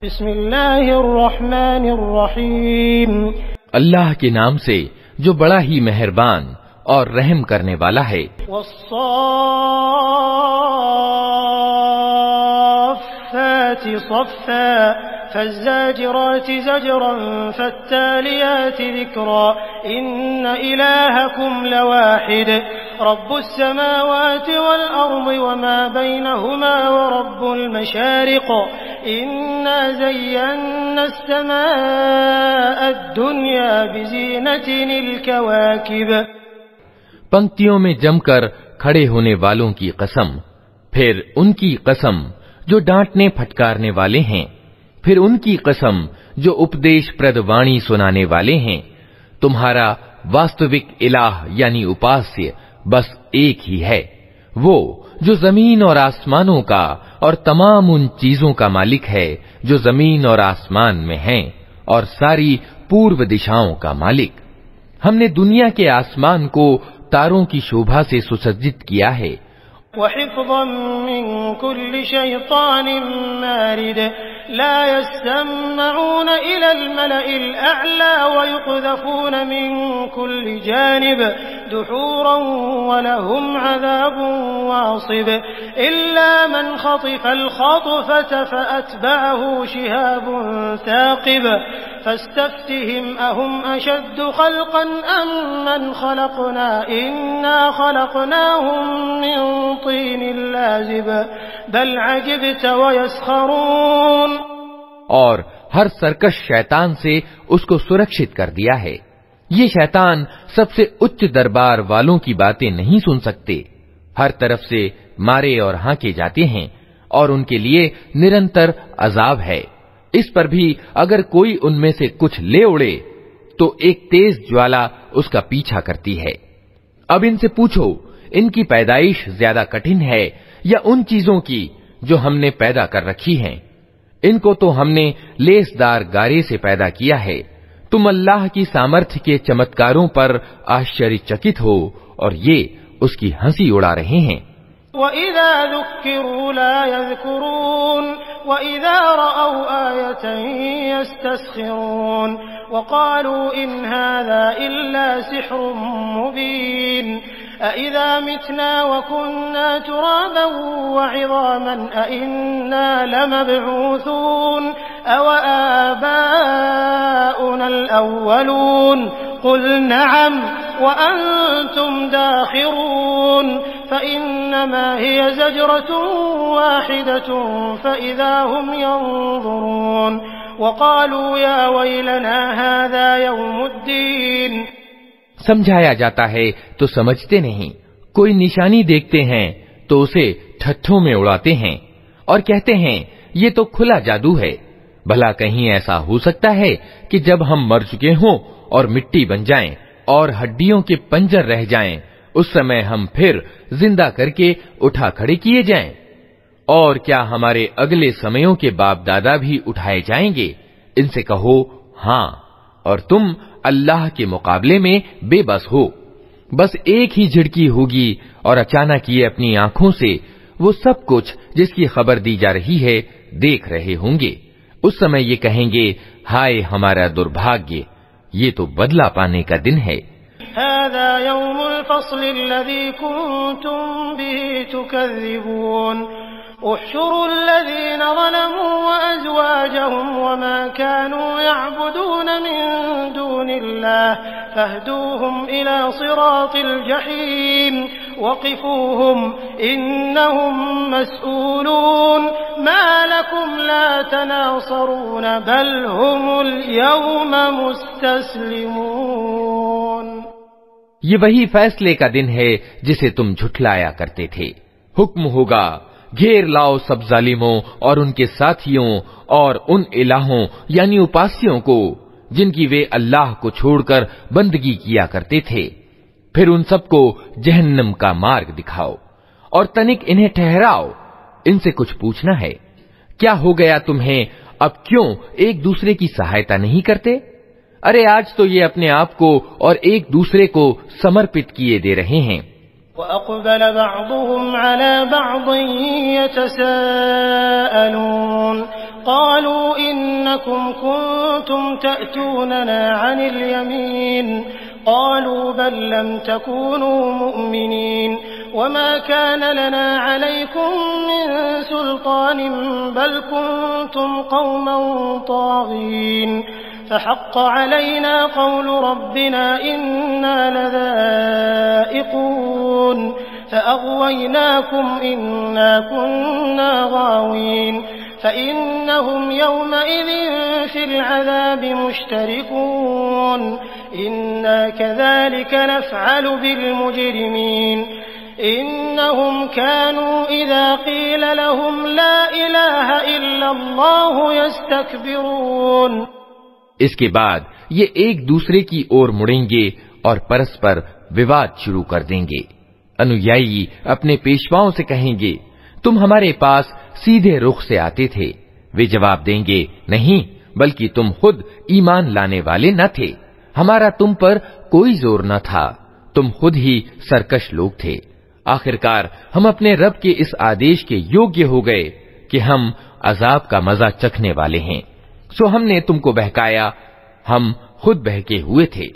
बिस्मिल्लाहिर्रहमानिर्रहीम। अल्लाह के नाम से जो बड़ा ही मेहरबान और रहम करने वाला है। वस्साफ़ाति सफ़्फ़ा फ़ज़्ज़ाजिराति ज़जरन फ़त्तालियाति ज़िक्रा इन्न इलाहकुम लवाहिद रब्बुस्समावाति वल अर्ज़ि वमा बैनहुमा व रब्बुल मशारिक़ इन्ना ज़य्यन्नास-समाअ दुनिया बिज़ीनतिल कवाकिब। पंक्तियों में जमकर खड़े होने वालों की कसम, फिर उनकी कसम जो डांटने फटकारने वाले हैं, फिर उनकी कसम जो उपदेश प्रद वाणी सुनाने वाले हैं। तुम्हारा वास्तविक इलाह यानी उपास्य बस एक ही है, वो जो जमीन और आसमानों का और तमाम उन चीजों का मालिक है जो जमीन और आसमान में हैं, और सारी पूर्व दिशाओं का मालिक। हमने दुनिया के आसमान को तारों की शोभा से सुसज्जित किया है। वहिफ़्ज़न मिन कुल्लि शैतानिन मारिद ला यस्मऊन इलल मलइल अअला व युक़ज़फ़ून मिन कुल्लि जानिब दुहूरन व लहुम अज़ाबुन वासिब इल्ला मन ख़तिफ़ल ख़त्फ़त फ़अत्बअहु शिहाबुन साक़िब फस्तफ्तिहिम अहुम अशद्दु ख़ल्क़न अम्मन ख़लक़ना इन्ना ख़लक़नाहुम मिन तीनिल लाज़िब बल अजिब्त व यस्ख़रून। और हर सरकश शैतान से उसको सुरक्षित कर दिया है। ये शैतान सबसे उच्च दरबार वालों की बातें नहीं सुन सकते। हर तरफ से मारे और हांके जाते हैं और उनके लिए निरंतर अजाब है। इस पर भी अगर कोई उनमें से कुछ ले उड़े तो एक तेज ज्वाला उसका पीछा करती है। अब इनसे पूछो, इनकी पैदाइश ज्यादा कठिन है या उन चीजों की जो हमने पैदा कर रखी हैं? इनको तो हमने लेसदार गारे से पैदा किया है। तुम अल्लाह की सामर्थ्य के चमत्कारों पर आश्चर्यचकित हो और ये उसकी हंसी उड़ा रहे हैं। वइज़ा ज़ुक्किरू ला यज़्कुरून वइज़ा रअव आयतन यस्तस्खिरून वक़ालू इन हाज़ा इल्ला सिह्रुम मुबीन अइज़ा मितना वकुन्ना तुराबन वइज़ामन अइन्ना लमबऊसून अव आबाउनल अव्वलून क़ुल नअम वअन्तुम दाखिरून फ़इन्नमा हिय ज़जरतुन वाहिदतुन फ़इज़ा हुम यंज़ुरून वक़ालू या वैलना हाज़ा यौमुद्दीन। समझाया जाता है तो समझते नहीं, कोई निशानी देखते हैं तो उसे ठट्ठों में उड़ाते हैं और कहते हैं ये तो खुला जादू है। भला कहीं ऐसा हो सकता है कि जब हम मर चुके हों और मिट्टी बन जाएं और हड्डियों के पंजर रह जाएं, उस समय हम फिर जिंदा करके उठा खड़े किए जाएं? और क्या हमारे अगले समयों के बाप दादा भी उठाए जाएंगे? इनसे कहो हाँ, और तुम अल्लाह के मुकाबले में बेबस हो। बस एक ही झिड़की होगी और अचानक ये अपनी आंखों से वो सब कुछ जिसकी खबर दी जा रही है देख रहे होंगे। उस समय ये कहेंगे, हाय हमारा दुर्भाग्य, ये तो बदला पाने का दिन है। हाज़ा यौमुल फ़स्ल अल्लज़ी कुन्तुम बिही तुकज़्ज़िबून उहशुरुल लज़ीना ज़लमू व अज़वाजहुम वमा कानू यअबुदून मिन दूनिल्लाह फ़हदूहुम इला सिरातिल जहीम वक़िफूहुम इन्नहुम मस्ऊलून मा लकुम ला तनासरून बल हुमुल यौम मुस्तस्लिमून। ये वही फैसले का दिन है जिसे तुम झुठलाया करते थे। हुक्म होगा, घेर लाओ सब जालिमों और उनके साथियों और उन इलाहों यानी उपास्यों को जिनकी वे अल्लाह को छोड़कर बंदगी किया करते थे। फिर उन सबको जहन्नम का मार्ग दिखाओ और तनिक इन्हें ठहराओ। इनसे कुछ पूछना है, क्या हो गया तुम्हें? अब क्यों एक दूसरे की सहायता नहीं करते? अरे आज तो ये अपने आप को और एक दूसरे को समर्पित किए दे रहे हैं। वअक़बल बअदुहुम अला बअदिन यतसाअलून قالوا إنكم كنتم تأتوننا عن اليمين قالوا بل لم تكونوا مؤمنين وما كان لنا عليكم من سلطان بل كنتم قوما طاغين فحق علينا قول ربنا إنا لذائقون فأغويناكم إنا كنا غاوين فإنهم يومئذ في العذاب مشتركون إنا كذلك نفعل بالمجرمين إنهم كانوا إذا قيل لهم لا إله إلا الله يستكبرون। इसके बाद ये एक दूसरे की ओर मुड़ेंगे और परस्पर विवाद शुरू कर देंगे। अनुयायी अपने पेशवाओं से कहेंगे, तुम हमारे पास सीधे रुख से आते थे। वे जवाब देंगे, नहीं, बल्कि तुम खुद ईमान लाने वाले न थे। हमारा तुम पर कोई जोर न था, तुम खुद ही सरकश लोग थे। आखिरकार हम अपने रब के इस आदेश के योग्य हो गए कि हम अजाब का मजा चखने वाले हैं, सो हमने तुमको बहकाया, हम खुद बहके हुए थे।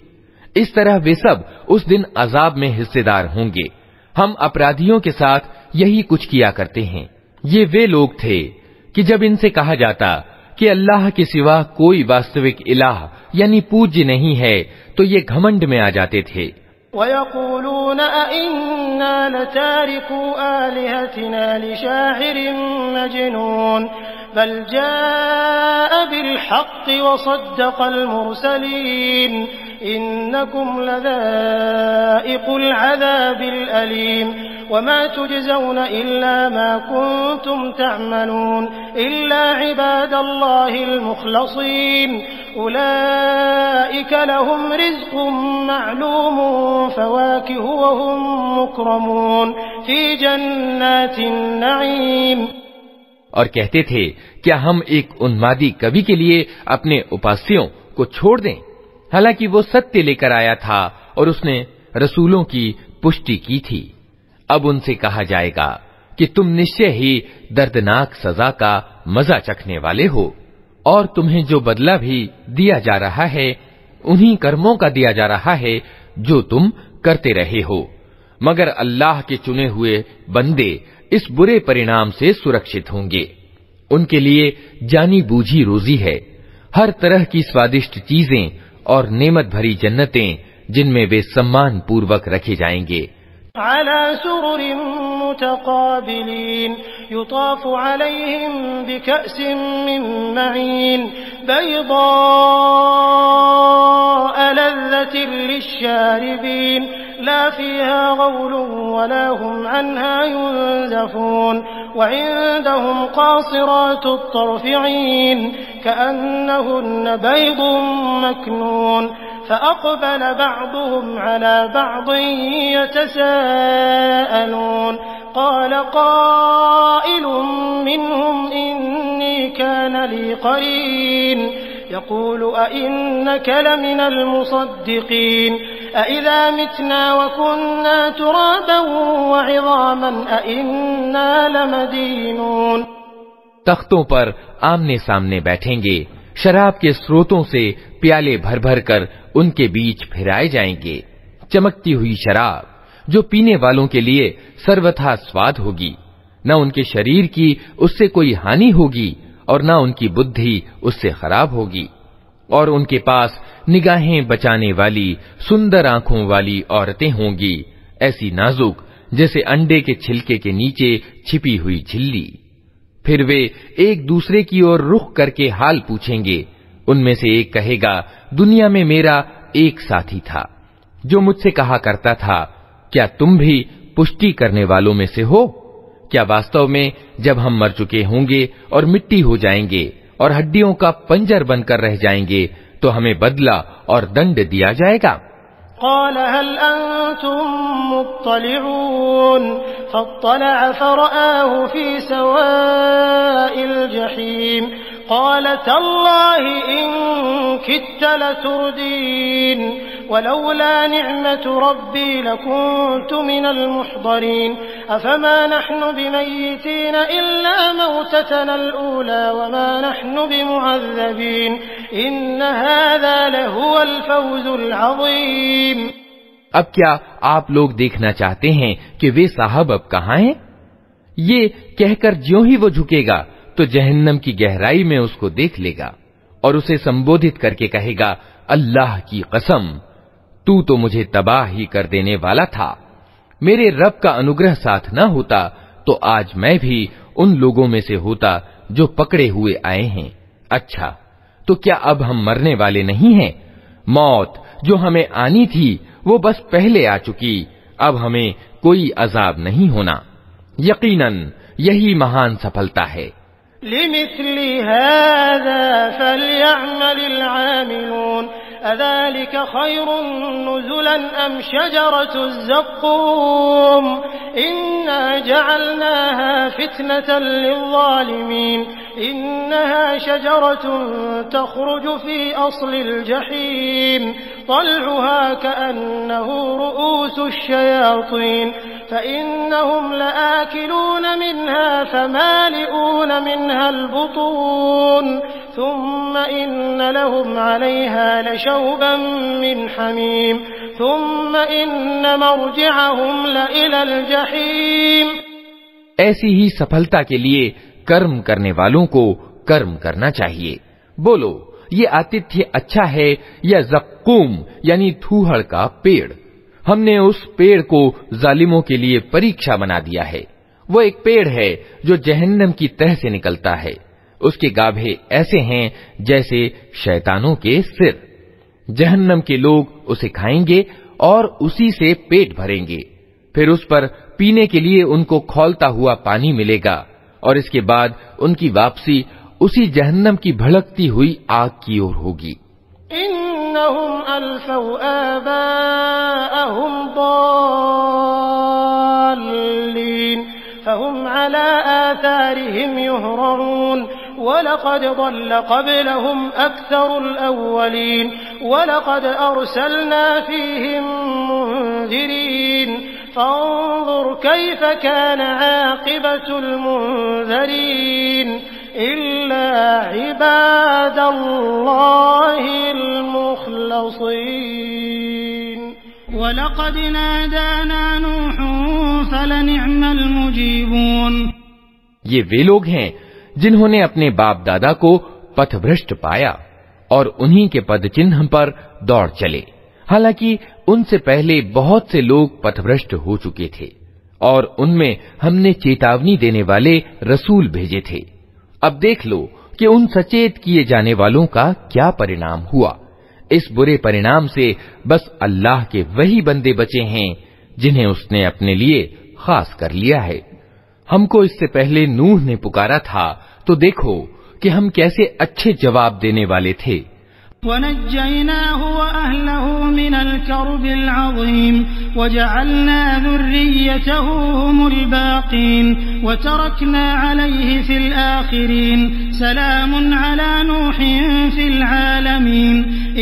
इस तरह वे सब उस दिन अजाब में हिस्सेदार होंगे। हम अपराधियों के साथ यही कुछ किया करते हैं। ये वे लोग थे कि जब इनसे कहा जाता कि अल्लाह के सिवा कोई वास्तविक इलाह यानी पूज्य नहीं है, तो ये घमंड में आ जाते थे। वयक़ूलून अइन्ना लतारिकू आलिहतिना लिशाइरिन मजनून बल जाअ बिलहक़्क़ि वसद्दक़ल मुरसलीन इन्नकुम लज़ाइक़ुल अज़ाबिल अलीम वमा तुजज़ौन इल्ला मा कुन्तुम तअमलून इल्ला इबादल्लाहिल मुख़लसीन उलाइक लहुम रिज़्क़ुम मअलूमुन फ़वाकिहु वहुम मुक्रमून फ़ी जन्नातिन नईम। और कहते थे, क्या हम एक उन्मादी कवि के लिए अपने उपास्यों को छोड़ दें? हालांकि वो सत्य लेकर आया था और उसने रसूलों की पुष्टि की थी। अब उनसे कहा जाएगा कि तुम निश्चय ही दर्दनाक सजा का मजा चखने वाले हो, और तुम्हें जो बदला भी दिया जा रहा है उन्हीं कर्मों का दिया जा रहा है जो तुम करते रहे हो। मगर अल्लाह के चुने हुए बंदे इस बुरे परिणाम से सुरक्षित होंगे। उनके लिए जानी बूझी रोजी है, हर तरह की स्वादिष्ट चीजें और नेमत भरी जन्नतें जिनमें वे सम्मान पूर्वक रखे जाएंगे। अला सुरुरिन मुतक़ाबिलीन युताफ़ु अलैहिम बिकअसिन मिन मईन बैज़ाअ लज़्ज़तिन लिश्शारिबीन ला फ़ीहा ग़ौलुन वला हुम अन्हा युनज़फ़ून वइंदहुम क़ासिरातुत तर्फ़ ईन कअन्नहुन्न बैज़ुन मकनून فأقبل بعضهم على بعض يتساءلون قال قائل منهم إني كان لي قرين يقول أئنك لمن المصدقين أإذا متنا وكنا ترابا وعظاما أئنا لمدينون। तख्तों पर आमने सामने बैठेंगे, शराब के स्रोतों से प्याले भर भर कर उनके बीच फिराए जाएंगे। चमकती हुई शराब जो पीने वालों के लिए सर्वथा स्वाद होगी, न उनके शरीर की उससे कोई हानि होगी और न उनकी बुद्धि उससे खराब होगी। और उनके पास निगाहें बचाने वाली सुंदर आंखों वाली औरतें होंगी, ऐसी नाजुक जैसे अंडे के छिलके के नीचे छिपी हुई झिल्ली। फिर वे एक दूसरे की ओर रुख करके हाल पूछेंगे। उनमें से एक कहेगा, दुनिया में मेरा एक साथी था जो मुझसे कहा करता था, क्या तुम भी पुष्टि करने वालों में से हो? क्या वास्तव में जब हम मर चुके होंगे और मिट्टी हो जाएंगे और हड्डियों का पंजर बनकर रह जाएंगे तो हमें बदला और दंड दिया जाएगा? क़ाल हल अंतुम मुत्तलिऊन फत्तलअ फरआहु फी सवाइल जहीम क़ाल तल्लाहि इन किद्त लतुरदीन वलौला निअमतु रब्बी लकुन्तु मिनल मुहदरीन अफमा नहनु बिमय्यितीन इल्ला मौततना अल-ऊला वमा नहनु बिमुअज़्ज़बीन इन्न हाज़ा लहुवल फौज़ुल अज़ीम। अब क्या आप लोग देखना चाहते हैं कि वे साहब अब कहाँ हैं? ये कहकर ज्यों ही वो झुकेगा तो जहन्नम की गहराई में उसको देख लेगा और उसे संबोधित करके कहेगा, अल्लाह की कसम, तू तो मुझे तबाह ही कर देने वाला था। मेरे रब का अनुग्रह साथ न होता तो आज मैं भी उन लोगों में से होता जो पकड़े हुए आए हैं। अच्छा, तो क्या अब हम मरने वाले नहीं हैं? मौत जो हमें आनी थी वो बस पहले आ चुकी, अब हमें कोई अजाब नहीं होना। यकीनन यही महान सफलता है। लिमिस्ली हाज़ा फलयअमलिल आमिलून अज़ालिका खैरुन नुज़ुलन अम शजरतुज़ ज़क़्क़ूम इन्ना जअलनाहा फितनतन लिज़्ज़ालिमीन इन्नहा शजरतुन तख़रुजु फ़ी अस्लिल जहीम तल्उहा कअन्नहु रुऊसुश शयातीन फ़इन्नहुम लआकिलून मिन्हा फ़मालिऊन मिन्हा अल-बुतून थुम्मा इन्न लहुम अलैहा लशौबन मिन हमीम थुम्मा इन्न मर्जिअहुम लइलल जहीम। ऐसी ही सफलता के लिए कर्म करने वालों को कर्म करना चाहिए। बोलो, ये आतिथ्य अच्छा है या ज़क़्क़ूम यानी थूहड़ का पेड़? हमने उस पेड़ को जालिमों के लिए परीक्षा बना दिया है। वो एक पेड़ है जो जहन्नम की तह से निकलता है। उसके गाभे ऐसे हैं जैसे शैतानों के सिर। जहन्नम के लोग उसे खाएंगे और उसी से पेट भरेंगे। फिर उस पर पीने के लिए उनको खौलता हुआ पानी मिलेगा और इसके बाद उनकी वापसी उसी जहन्नम की भड़कती हुई आग की ओर होगी। इन्नहुम अल्फौ आबाअहुम दाल्लीन फहुम अला आथारिहिम युहरऊन वलक़द ضل क़ब्लहुम अक्सरुल अव्वलीन वलक़द अर्सलना फ़ीहिम मुन्ज़िरीन फ़न्ज़ुर कैफ़ कान आक़िबतुल मुन्ज़रीन इल्ला इबादल्लाहिल मुख़लसीन वलक़द नादाना नूहुन फ़लनिअमल मुजीबून। ये वे लोग हैं जिन्होंने अपने बाप दादा को पथभ्रष्ट पाया और उन्हीं के पद चिन्ह पर दौड़ चले। हालांकि उनसे पहले बहुत से लोग पथभ्रष्ट हो चुके थे और उनमें हमने चेतावनी देने वाले रसूल भेजे थे। अब देख लो कि उन सचेत किए जाने वालों का क्या परिणाम हुआ। इस बुरे परिणाम से बस अल्लाह के वही बंदे बचे हैं जिन्हें उसने अपने लिए खास कर लिया है। हमको इससे पहले नूह ने पुकारा था तो देखो कि हम कैसे अच्छे जवाब देने वाले थे। वनज्जयनाहु व अहलहु मिनल कर्बिल अज़ीम वजअलना ज़ुर्रियतहु हुमुल बाक़ीन वतरकना अलैहि फ़िल आख़िरीन सलामुन अला नूहिन फ़िल आलमीन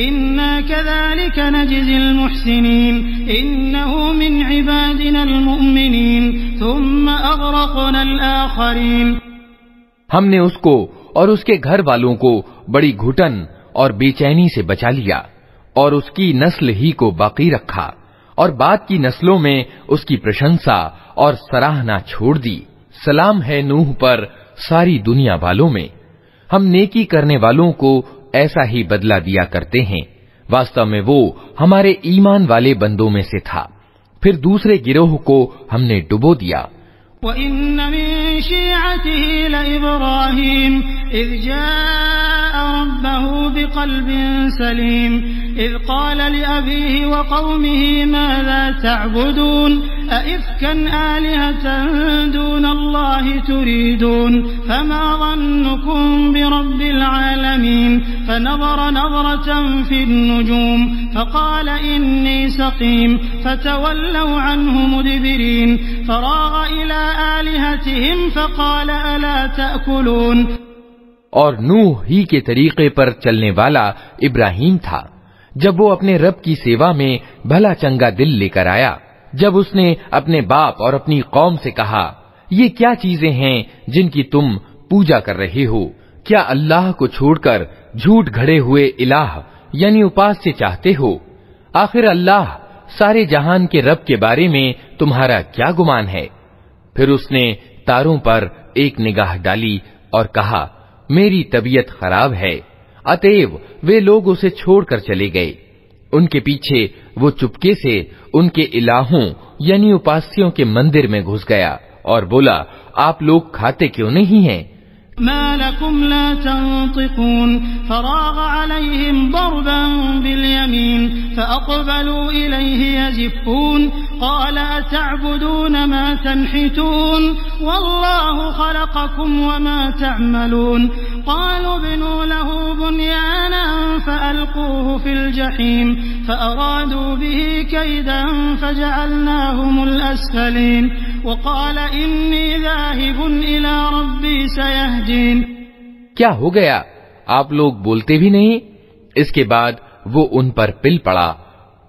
इन्ना कज़ालिका नजज़िल मुहसिनीन इन्नहु मिन इबादिनल मुअमिनीन थुम्मा अग़रक़नल आख़रीन। हमने उसको और उसके घर वालों को बड़ी घुटन और बेचैनी से बचा लिया और उसकी नस्ल ही को बाकी रखा और बाद की नस्लों में उसकी प्रशंसा और सराहना छोड़ दी। सलाम है नूह पर सारी दुनिया वालों में। हम नेकी करने वालों को ऐसा ही बदला दिया करते हैं। वास्तव में वो हमारे ईमान वाले बंदों में से था। फिर दूसरे गिरोह को हमने डुबो दिया। वइन्न मिन शिअतिही लइब्राहीम इज़ जाअ रब्बहु बिक़ल्बिन सलीम इज़ क़ाल लिअबीहि व क़ौमिही माज़ा तअबुदून अइफ़्कन आलिहतन दूनल्लाहि तुरीदून फमा ज़न्नुकुम बिरब्बिल आलमीन फनज़र नज़रतन फ़िन्नुजूम फ़क़ाल इन्नी सक़ीम फ़तवल्लव अन्हु मुदबिरीन फ़राग़ इला आलिहतिहिम फ़क़ाल अला तअकुलून। और नूह ही के तरीके पर चलने वाला इब्राहीम था। जब वो अपने रब की सेवा में भला चंगा दिल लेकर आया जब उसने अपने बाप और अपनी कौम से कहा, ये क्या चीजें हैं जिनकी तुम पूजा कर रहे हो? क्या अल्लाह को छोड़कर झूठ घड़े हुए इलाह यानी उपास्य चाहते हो? आखिर अल्लाह सारे जहान के रब के बारे में तुम्हारा क्या गुमान है? फिर उसने तारों पर एक निगाह डाली और कहा, मेरी तबीयत खराब है। अतएव वे लोग उसे छोड़कर चले गए। उनके पीछे वो चुपके से उनके इलाहों यानी उपास्यों के मंदिर में घुस गया और बोला, आप लोग खाते क्यों नहीं हैं? मा लकुम ला तंतिकून फराग अलैहिम दरबन बिलयमीन फअक़बलू इलैहि यज़िफ़ून क़ाल अतअबुदून मा तन्हितून वल्लाहु ख़लक़कुम वमा तअमलून क़ालू इब्नू लहू बुन्यानन फअल्क़ूहु फ़िल जहीम फअरादू बिही कैदन फजअलनाहुमुल अस्फ़लीन वक़ाल इन्नी ज़ाहिबुन इला रब्बी सयहदीन। क्या हो गया? आप लोग बोलते भी नहीं। इसके बाद वो उन पर पिल पड़ा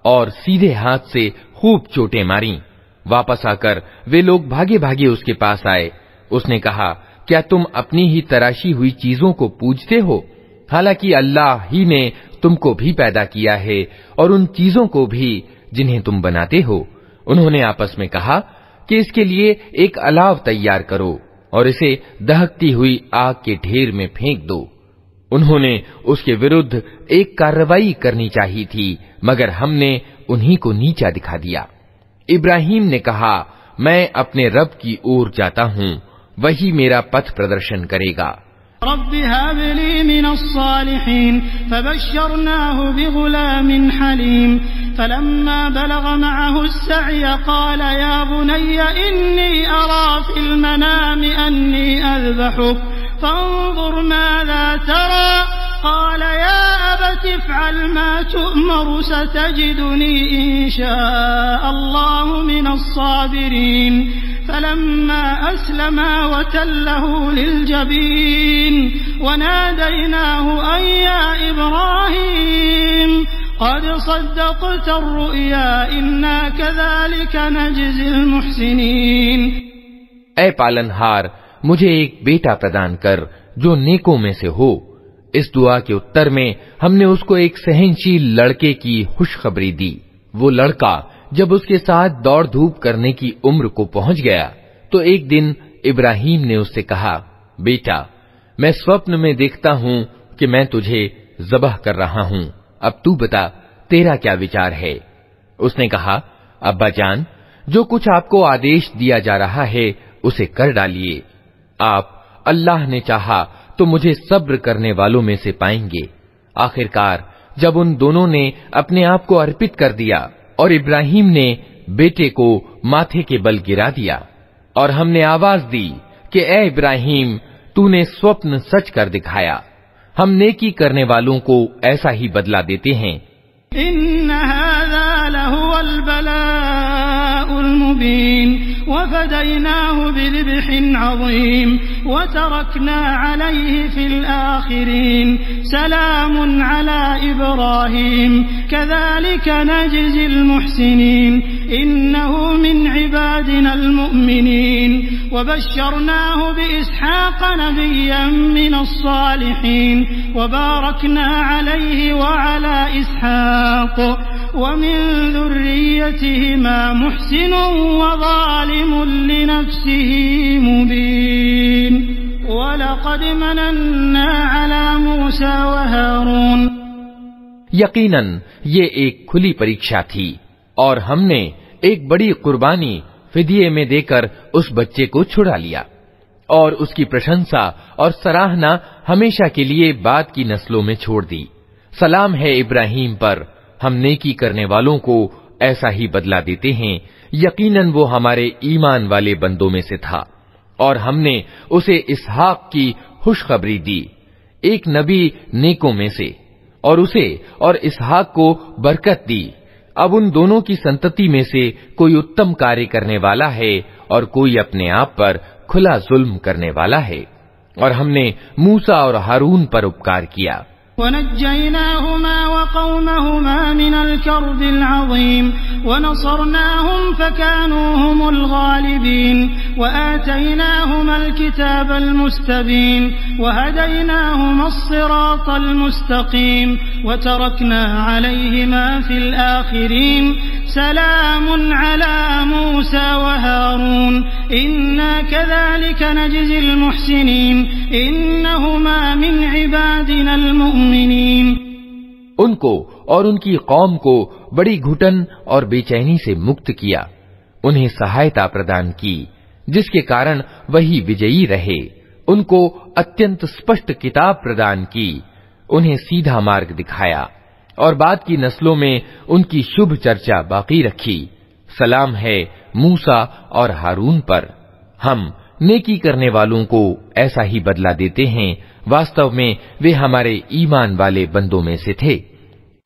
और सीधे हाथ से खूब चोटें मारी। वापस आकर वे लोग भागे भागे उसके पास आए। उसने कहा, क्या तुम अपनी ही तराशी हुई चीजों को पूजते हो? हालांकि अल्लाह ही ने तुमको भी पैदा किया है और उन चीजों को भी जिन्हें तुम बनाते हो। उन्होंने आपस में कहा कि इसके लिए एक अलाव तैयार करो और इसे दहकती हुई आग के ढेर में फेंक दो। उन्होंने उसके विरुद्ध एक कार्रवाई करनी चाहिए थी, मगर हमने उन्हीं को नीचा दिखा दिया। इब्राहिम ने कहा, मैं अपने रब की ओर जाता हूँ, वही मेरा पथ प्रदर्शन करेगा। रब्बि हबली मिनस्सालिहीन फबश्शरनाहु बिगुलामिन हलीम फलम्मा बलग मअहु अस्सअय क़ाल या बुनय्य इन्नी अरा फिल मनामि अन्नी अज़बहुक फंज़ुर माज़ा तरा क़ाल या अबति इफ़अल मा तु'मर सतजिदुनी इंशाअल्लाहु मिनस्साबिरीन फलम्मा अस्लमा वतल्लहु लिलजबीन वनादैनाहु अन या इब्राहीम क़द सद्दक़्ता अर्रुया इन्ना कज़ालिक नजज़िल मुहसिनीन। ऐ पालनहार, मुझे एक बेटा प्रदान कर जो नेकों में से हो। इस दुआ के उत्तर में हमने उसको एक सहनशील लड़के की खुशखबरी दी। वो लड़का जब उसके साथ दौड़ धूप करने की उम्र को पहुंच गया तो एक दिन इब्राहिम ने उससे कहा, बेटा, मैं स्वप्न में देखता हूं कि मैं तुझे ज़बह कर रहा हूं। अब तू बता, तेरा क्या विचार है? उसने कहा, अब्बा जान, जो कुछ आपको आदेश दिया जा रहा है उसे कर डालिए। आप अल्लाह ने चाहा तो मुझे सब्र करने वालों में से पाएंगे। आखिरकार जब उन दोनों ने अपने आप को अर्पित कर दिया और इब्राहिम ने बेटे को माथे के बल गिरा दिया और हमने आवाज दी कि ए इब्राहिम, तूने स्वप्न सच कर दिखाया। हम नेकी करने वालों को ऐसा ही बदला देते हैं। इन्न हाज़ा लहुवल बलाउल मुबीन वफ़दैनाहु बिज़िब्हिन अज़ीम वतरकना अलैहि फिल आखिरीन सलामुन अला इब्राहीम कज़ालिक नजज़िल मुहसिनीन इन्नहु मिन इबादिनल मुअमिनीन वबश्शरनाहु बिइस्हाक़ नबिय्यन मिनस सालिहीन वबारकना अलैहि वअला इस्हाक़ वमिन ज़ुर्रिय्यतिहिमा मुहसिनुन वज़ालिमुन लिनफ्सिही मुबीन वलक़द मनन्ना अला मूसा व हारून। यकीनन ये एक खुली परीक्षा थी और हमने एक बड़ी कुर्बानी फिदिये में देकर उस बच्चे को छुड़ा लिया और उसकी प्रशंसा और सराहना हमेशा के लिए बाद की नस्लों में छोड़ दी। सलाम है इब्राहिम पर, हम नेकी करने वालों को ऐसा ही बदला देते हैं। यकीनन वो हमारे ईमान वाले बंदों में से था और हमने उसे इसहाक की खुशखबरी दी, एक नबी नेकों में से, और उसे और इसहाक को बरकत दी। अब उन दोनों की संतति में से कोई उत्तम कार्य करने वाला है और कोई अपने आप पर खुला जुल्म करने वाला है। और हमने मूसा और हारून पर उपकार किया वनज्जयनाहुमा वक़ौमहुमा मिनल कर्बिल अज़ीम वनसरनाहुम फकानूहुमुल गालिबीन वआतैनाहुमल किताबल मुस्तबीन वहदैनाहुमस सिरातल मुस्तक़ीम वतरकना अलैहिमा फिल आखिरीन सलामुन अला मूसा व हारून इन्ना कज़ालिका नजज़िल मुहसिनीन इन्नहुमा मिन इबादिनल मुमिनीन। उनको और उनकी कौम को बड़ी घुटन और बेचैनी से मुक्त किया, उन्हें सहायता प्रदान की जिसके कारण वही विजयी रहे, उनको अत्यंत स्पष्ट किताब प्रदान की, उन्हें सीधा मार्ग दिखाया और बाद की नस्लों में उनकी शुभ चर्चा बाकी रखी। सलाम है मूसा और हारून पर। हम नेकी करने वालों को ऐसा ही बदला देते हैं, वास्तव में वे हमारे ईमान वाले बंदों में से थे।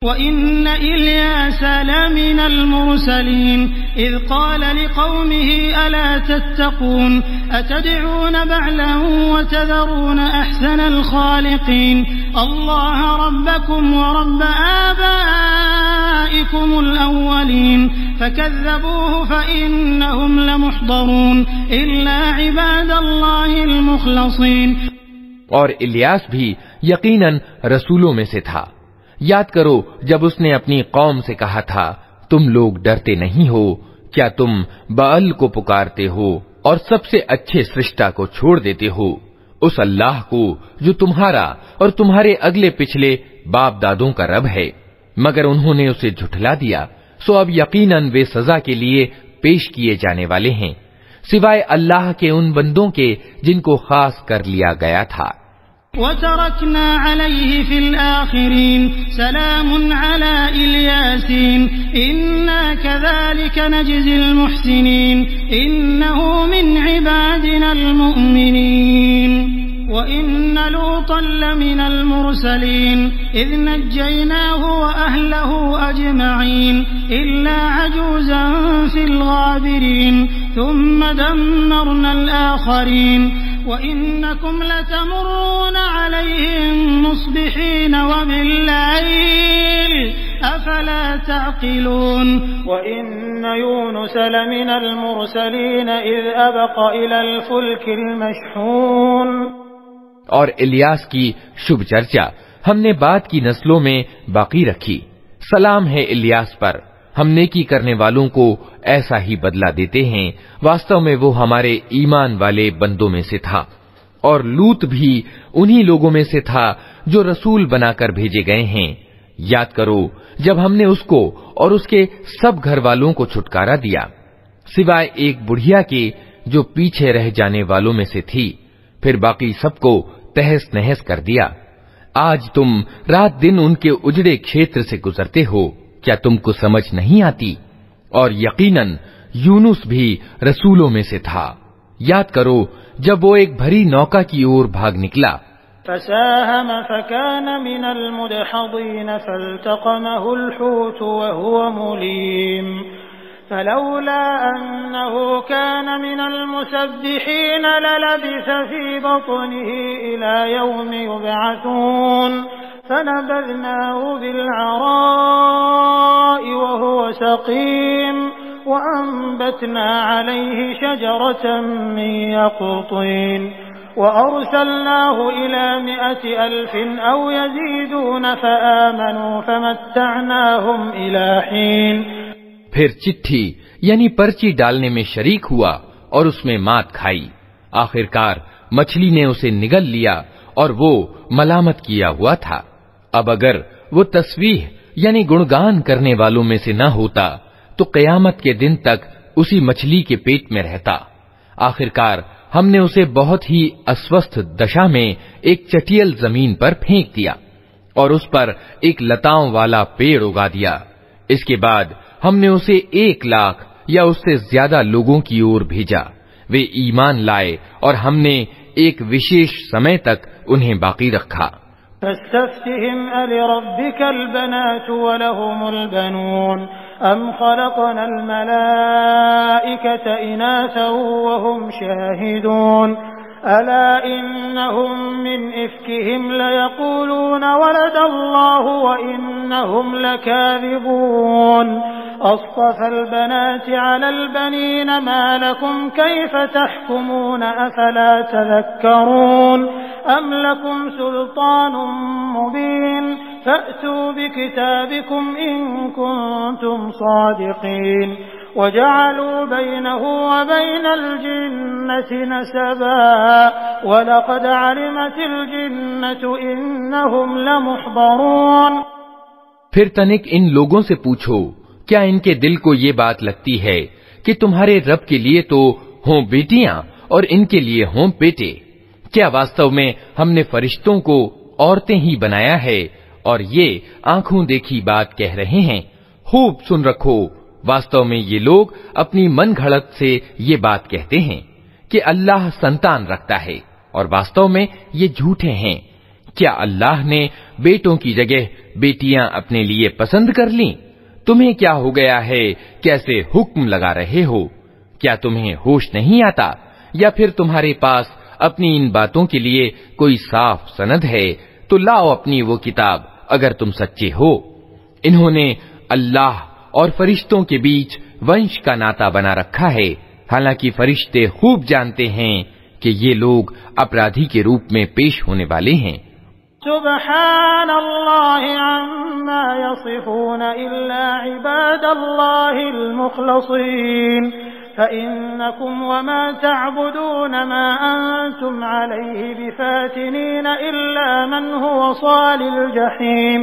वइन्न इल्यास लमिनल मुरसलीन इज़ क़ाल लिक़ौमिही अला तत्तक़ून अतदऊन बअलन व तज़रून अहसनल ख़ालिक़ीन अल्लाह रब्बकुम व रब्ब आबाइकुमुल अव्वलीन फकज़्ज़बूहु फइन्नहुम लमुहदरून इल्ला इबादल्लाहिल मुख़लसीन। और इलियास भी यकीनन रसूलों में से था। याद करो जब उसने अपनी कौम से कहा था, तुम लोग डरते नहीं हो, क्या तुम बाल को पुकारते हो और सबसे अच्छे सृष्टा को छोड़ देते हो, उस अल्लाह को जो तुम्हारा और तुम्हारे अगले पिछले बाप दादों का रब है। मगर उन्होंने उसे झुठला दिया, सो अब यकीनन वे सजा के लिए पेश किए जाने वाले हैं, सिवाय अल्लाह के उन बंदों के जिनको खास कर लिया गया था। वतरकना अलैहि फिल आखिरीन सलामुन अला इल्यासीन इन्ना कज़ालिका नजज़िल मुहसिनीन इन्नहु मिन इबादिनल मुमिनीन व इन्न लूतन लमिनल मुरसलीन इज़ नज्जयनाहु व अहलहु अजमईन इल्ला अजूज़न फिल गाबिरीन थुम्मा दम्मरनल आखरीन वइन्नकुम लतमुर्रून अलैहिम मुस्बिहीन वबिल्लैल अफला तअक़िलून। वइन्न यूनुस लमिनल मुरसलीन इज़ अबक़ इलल फुल्किल मशहून। और इलियास की शुभ चर्चा हमने बाद की नस्लों में बाकी रखी। सलाम है इलियास पर, हम नेकी करने वालों को ऐसा ही बदला देते हैं, वास्तव में वो हमारे ईमान वाले बंदों में से था। और लूत भी उन्हीं लोगों में से था जो रसूल बनाकर भेजे गए हैं। याद करो जब हमने उसको और उसके सब घर वालों को छुटकारा दिया, सिवाय एक बुढ़िया के जो पीछे रह जाने वालों में से थी, फिर बाकी सबको तहस नहस कर दिया। आज तुम रात दिन उनके उजड़े क्षेत्र से गुजरते हो, क्या तुमको समझ नहीं आती? और यकीनन यूनुस भी रसूलों में से था। याद करो जब वो एक भरी नौका की ओर भाग निकला, फसाहम फकान मिनल मुदहदीन फल्तक़महुल हूत वहुव मुलीम फलौला अन्नहु कान मिनल मुसब्बिहीन ललबिस फी बत्निही इला यौमि युबअसून फनबذनाहु बिलअराइ वहुव सक़ीम वअंबतना अलैहि शजरतन मिन यक़तीन वअरसलनाहु इला 100,000 औ यज़ीदून फआमनू फमत्तअनाहुम इला हीन। फिर चिट्ठी यानी पर्ची डालने में शरीक हुआ और उसमें मात खाई। आखिरकार मछली ने उसे निगल लिया और वो मलामत किया हुआ था। अब अगर वो तस्वीह यानी गुणगान करने वालों में से न होता तो कयामत के दिन तक उसी मछली के पेट में रहता। आखिरकार हमने उसे बहुत ही अस्वस्थ दशा में एक चटियल जमीन पर फेंक दिया और उस पर एक लताओं वाला पेड़ उगा दिया। इसके बाद हमने उसे 1,00,000 या उससे ज्यादा लोगों की ओर भेजा। वे ईमान लाए और हमने एक विशेष समय तक उन्हें बाकी रखा। फस्तफ्तिहिम अलिरब्बिकल बनातु वलहुमुल बनून अम खलक़नल मलाइकता इनासा वहुम शाहिदून अला इन्नहुम मिन इफ्किहिम लयक़ूलून वलदल्लाहु व इन्नहुम लकाज़िबून अस्फ़ल बनाति अलल बनीन मा लकुम कैफ़ तहकुमून अफ़ला तज़क्करून अम लकुम सुल्तानुम मुबीन फ़अतू बिकिताबिकुम इन कुन्तुम सादिक़ीन वजअलू बैनहु व बैनल जिन्नति नसबा वलक़द अलिमतिल जिन्नतु इन्नहुम लमुहदरून। फिर तनिक इन लोगों से पूछो, क्या इनके दिल को ये बात लगती है कि तुम्हारे रब के लिए तो हों बेटियां और इनके लिए हों बेटे? क्या वास्तव में हमने फरिश्तों को औरतें ही बनाया है और ये आंखों देखी बात कह रहे हैं? खूब सुन रखो, वास्तव में ये लोग अपनी मन घड़त से ये बात कहते हैं कि अल्लाह संतान रखता है और वास्तव में ये झूठे हैं। क्या अल्लाह ने बेटों की जगह बेटियां अपने लिए पसंद कर लीं? तुम्हें क्या हो गया है? कैसे हुक्म लगा रहे हो? क्या तुम्हें होश नहीं आता? या फिर तुम्हारे पास अपनी इन बातों के लिए कोई साफ सनद है? तो लाओ अपनी वो किताब अगर तुम सच्चे हो। इन्होंने अल्लाह और फरिश्तों के बीच वंश का नाता बना रखा है, हालांकि फरिश्ते खूब जानते हैं कि ये लोग अपराधी के रूप में पेश होने वाले हैं। सुब्हानल्लाहि अम्मा यसिफून इल्ला इबादल्लाहिल मुखलसीन फइन्नकुम वमा तअबुदून मा अंतुम अलैहि बिफातिनीन इल्ला मन हुवा सालिल जहीम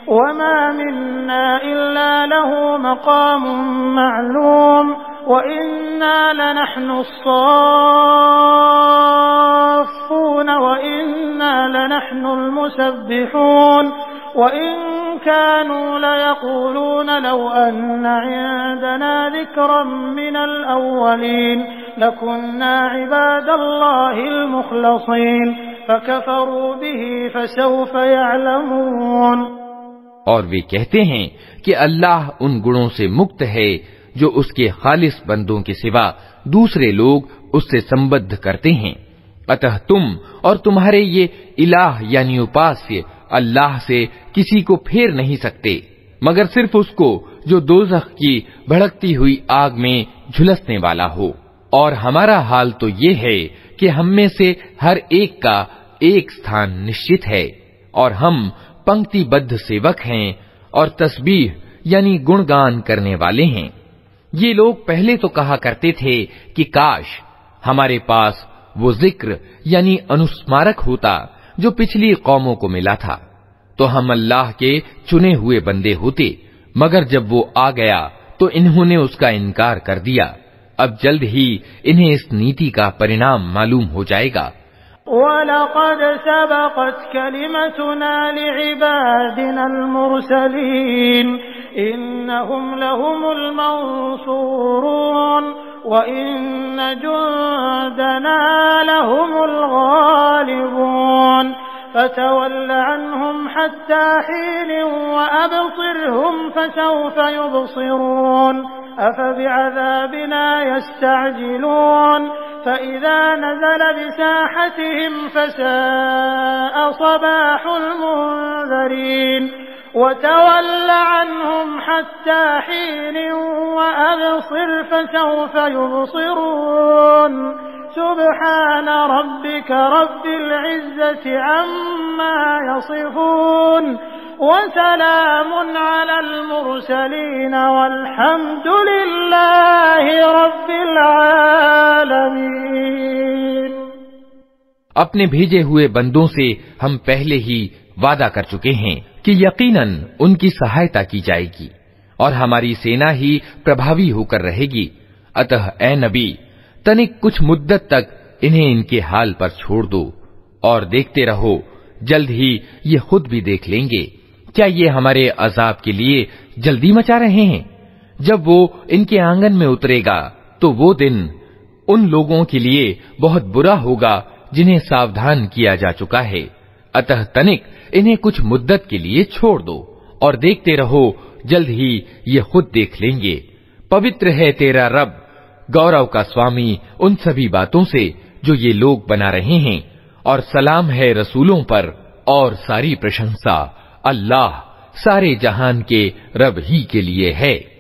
वमा मिन्ना इल्ला लहू मकामुम मअलूम व इन्ना लनहनु अस्साफ़ून व इन्ना लनहनुल मुसब्बिहून व इन कानू लयक़ूलून लौ अन्न इंदना ज़िक्रम मिनल अव्वलीन लकुन्ना इबादल्लाहिल मुखलसीन फकफ़रू बिही फसौफ़ यअलमून। और वे कहते हैं कि अल्लाह उन गुणों से मुक्त है जो उसके खालिस बंदों के सिवा दूसरे लोग उससे संबद्ध करते हैं। अतः तुम और तुम्हारे ये इलाह यानी उपास्य अल्लाह से किसी को फेर नहीं सकते मगर सिर्फ उसको जो दोज़ख की भड़कती हुई आग में झुलसने वाला हो। और हमारा हाल तो ये है कि हम में से हर एक का एक स्थान निश्चित है और हम पंक्तिबद्ध सेवक हैं और तस्बीह यानी गुणगान करने वाले हैं। ये लोग पहले तो कहा करते थे कि काश हमारे पास वो जिक्र यानी अनुस्मारक होता जो पिछली कौमों को मिला था, तो हम अल्लाह के चुने हुए बंदे होते, मगर जब वो आ गया तो इन्होंने उसका इनकार कर दिया। अब जल्द ही इन्हें इस नीति का परिणाम मालूम हो जाएगा। वलक़द सबक़त कलिमतुना लिइबादिनल मुरसलीन इन्नहुम लहुमुल मंसूरून व इन्न जुंदना लहुमुल गालिबून फ़तवल्ल अन्हुम हत्ता हीन व अबसिरहुम फसौफ़ युबसिरून अफ़बिअज़ाबिना यस्तअजिलून फ़इज़ा नज़ल बिसाहतिहिम फ़साअ सबाहुल मुंज़रीन वतवल्ल अन्हुम हत्ता हीन व अबसिर फसौफ़ युबसिरून सुब्हान रब्बिक रब्बिल इज़्ज़ति अम्मा यसिफून वसलामुन अलल मुरसलीन वल्हम्दुलिल्लाहि रब्बिल आलमीन। अपने भेजे हुए बंदों से हम पहले ही वादा कर चुके हैं कि यकीनन उनकी सहायता की जाएगी और हमारी सेना ही प्रभावी होकर रहेगी। अतः ए नबी, तनिक कुछ मुद्दत तक इन्हें इनके हाल पर छोड़ दो और देखते रहो, जल्द ही ये खुद भी देख लेंगे। क्या ये हमारे अजाब के लिए जल्दी मचा रहे हैं? जब वो इनके आंगन में उतरेगा तो वो दिन उन लोगों के लिए बहुत बुरा होगा जिन्हें सावधान किया जा चुका है। अतः तनिक इन्हें कुछ मुद्दत के लिए छोड़ दो और देखते रहो, जल्द ही ये खुद देख लेंगे। पवित्र है तेरा रब, गौरव का स्वामी उन सभी बातों से जो ये लोग बना रहे हैं, और सलाम है रसूलों पर, और सारी प्रशंसा अल्लाह सारे जहान के रब ही के लिए है।